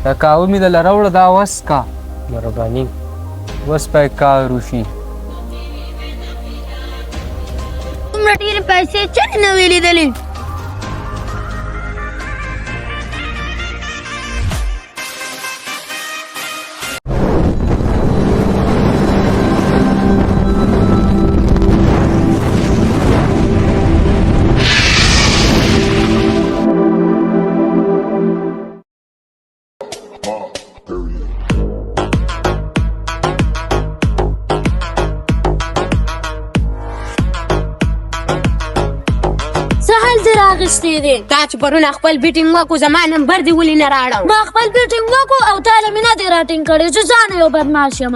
دا کاوه مې دله راوړه دا وس کا مهرباني وس پای کار وشي دومره ډېرې پیسې چېرې نه وې لیدلې اغشتې دي تا چې پرونه خپل بیټینګ وکړو زما نمبر دې ولې نه راوړو ما خپل بیټینګ وکړو او تا له مې نه دی راټینګ کړی چې ځان یو بدماش یم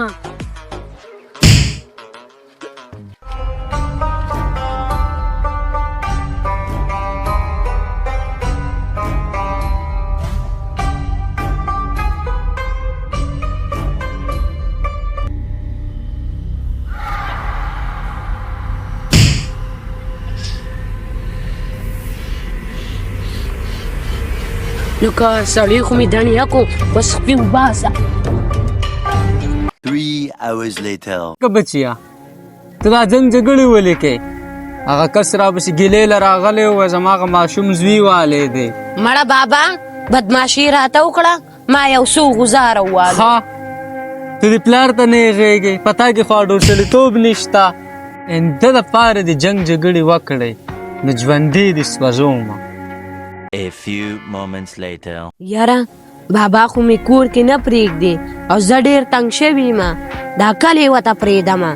نو که سړی خو مې دڼیا کو بس خپې وباسه 3 hours later. که بچیا ته دا جنګ جګړې ولیکې هغه کس رابسې ګیلې له راغلی و زما هغه ماشوم زوی والی دی مړه بابا بدماشي راته وکړه ما یو څو غزاره وواله ها ته دې پلار ته نه غېږې په تا کې خوا ډور سړیتوب نشته ده دپاره دې جنګ جګړې وکړئ نو ژوندي دې سوځومه A few moments later. یاره بابا خو مې کور کې نه پرېږدي او زه ډېر تنګ شوي یم دا کلې ورته پرېږدمه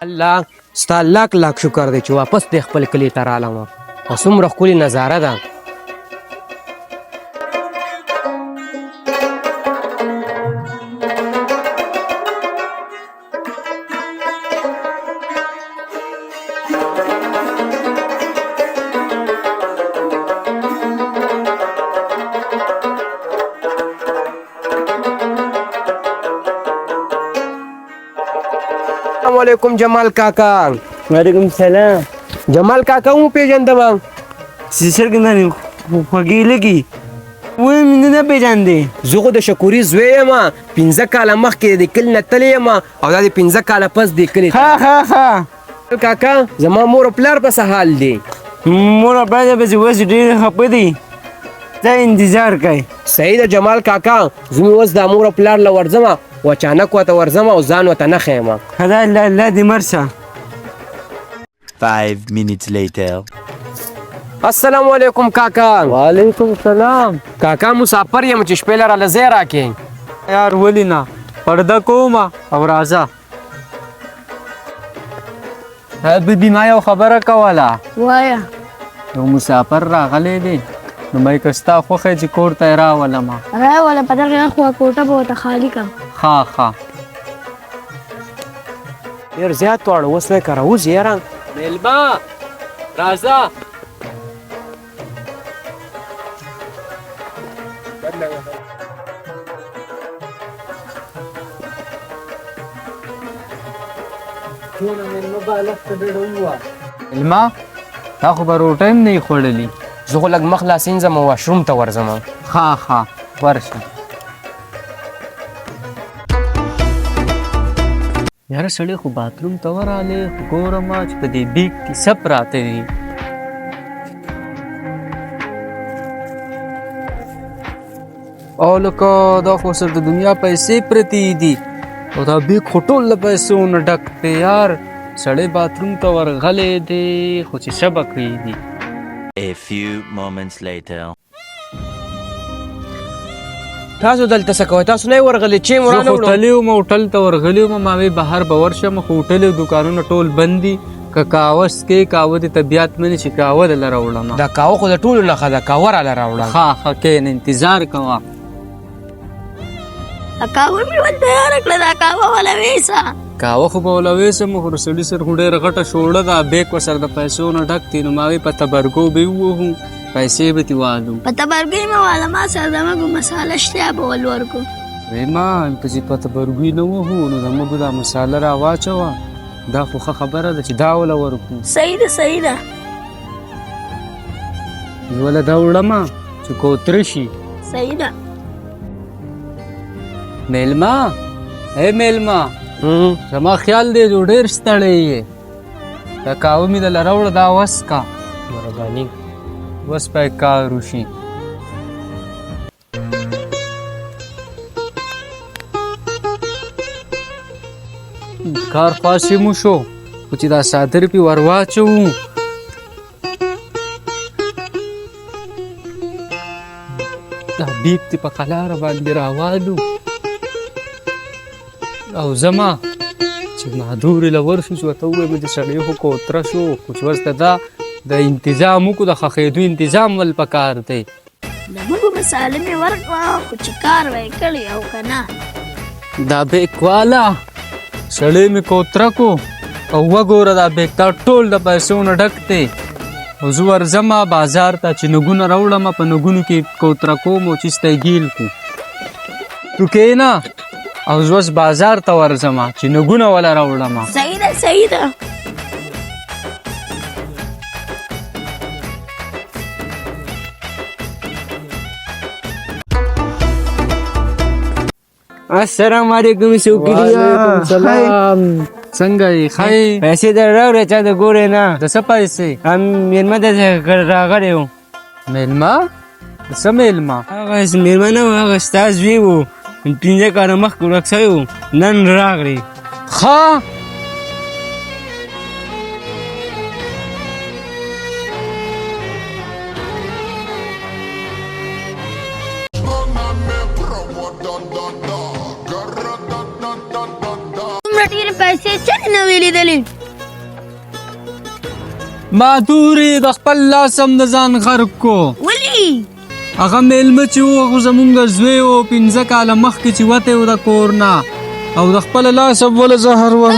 الله ستا لاک لاک شکر دی چې واپس دې خپل کلي ته رالم او څومره ښکلې نظاره ده السلام علیکم جمال کاکا وعلیکم السلام جمال کاکا مو پیژندم څرګندانې خوږې لګي وایي مې نه پیژندې زه خو د شکوري زوی یم 15 کاله مخکې د کلي نه تللی یم او دا د 15 کاله پس د کلي ها کاکا زما مور او پلار په څه حال دی مور او پلار پسې اوس ډېر خفه دي ته انتظار کوي صحیح ده جمال کاکا زه مې اوس دا مور او پلار له ورځم و اچانک ورته ورځم او ځان ورته نه ښیم خدای الله دې مرسه 5 minutes later. السلام علیکم کاکا وعلیکم السلام کاکا مسافر یم چې شپې لره له ځای راکې یار ولې نه پرده کومه او راځه بیبي ما یو خبره کوله وایه یو مسافر راغلی دی نو مې که ستا خوښه چې کور ته یې راولمه راوله په دغې اخوا کوټه به ورته خالي کړم ښه ښه ډېر زیات واړه اوس مې که راوځي یاره میلمه راځه میلمه تا خو به روټۍ هم نه یې خوړلي زه خو لږ مخ لاسینځم او واشروم ته ورځم ښه ښه ورشه یاره سړی خو باتروم ته ورغلی خو ګورم چې په دې بیګ کې څه پراته دي او لکه دا خو سر د دنیا پیسې پرتې دي او دا بیګ خو ټول له پیسو نه ډک دی یار سړی باتروم ته ورغلی دی خو چې څه به کوي دي A few moments later. تاسو دلته څه کوئ تاسو نه یې ورغلي چې مو زه رانه خو وړو تللی وم هوټل ته ورغلی وم ما وی بهر به ورشم خو هوټل او دوکانونه ټول بند دي که قهوه څکې قهوه دې طبیعت منې چې قهوه دله راوړمه دا قهوه خو د ټولو نښه ده قهوه راله راوړه ښه ښه کښېنه انتظار کوه قهوه مې ول تیاره کړه دا قهوه وله ویسه قهوه خو به وله ویسم خو د سړي سر خو ډېره غټه شوړه ده بیک ورسره د پیسو نه ډک دی نو ما وی په تبرګو به یې ووهو پیسې به ترې والو په تبرګۍ مې واله ما سره د مږو مساله شته به ول ورکو وی ما که چې په تبرګوی نه ووهو نو د مږو دا مساله را واچوه دا خو ښه خبره ده چې دا وله ورکړو صحیح ده صحیح ده وله دا وړمه چې کوتره شي صحیح ده میلمه ای میلمه زما خیال دی جو ډېر ستړی یې دا کاوه مې دله راوړه دا وسکه مهرباني وس پای کار وشي کار خلاصې مو شو خو چې دا څادر پې ور واچوو دا بیک دې په قلاره باندې راوالو او زما چې مهدورې له ورشو چې ورته ووایم چې سړی خو کوتره شو خو چې ورته دا د انتظام وکړو د ښخېدو انتظام ول پکار دی د بلو مساله مې ورکړه خو چې کار وی کړی او که نه دا بیک والا سړی مې کوتره کو او وګوره دا بیک تا ټول د پیسو نه ډک دی او زه ورځمه بازار ته چې نګونه راوړمه په نګونو کې کوتره کوم او چیستی ګیل کو تو کښېنه او زه اوس بازار ته ورځمه چې نګونه وله راوړمه صحیح ده صحیح ده السلام علیکم شکریہ سلام څنګه یې ښه یې پیسې در راوړې چا د ګورې نه د څه پیسې هم مېلمه ته راغلی و میلمه د څه میلمه هغه مېلمه نه و هغه ستا زوی و 15 کاله مخکې ورک شوی و نن راغلی ښه دومره ډېرې پیسې چېرې نه وې لیدلې مادورې د خپل لاس هم د ځان غرق کو ولې هغه میلمه چې و هغه زمونږ زوی و 15 کاله مخکې چې وتی و د کور نه او د خپل لاس هم وله زهر ور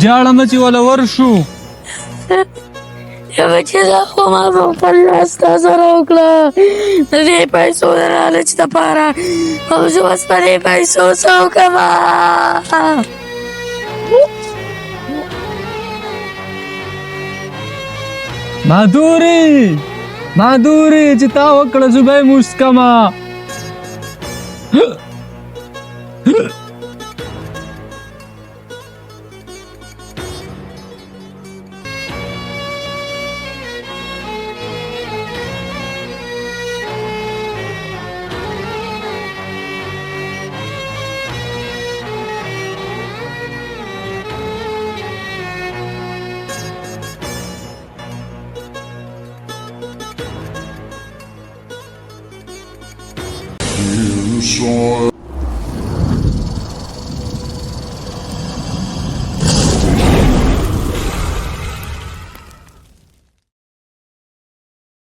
جاړمه چې وله ورشو یو چې دا خو ما په خپل لاس تا سره وکړه د دې پیسو د لالچ دپاره او زه اوس په دې پیسو څه وکړمه مادورې چې تا وکړه زه به یې موسکمه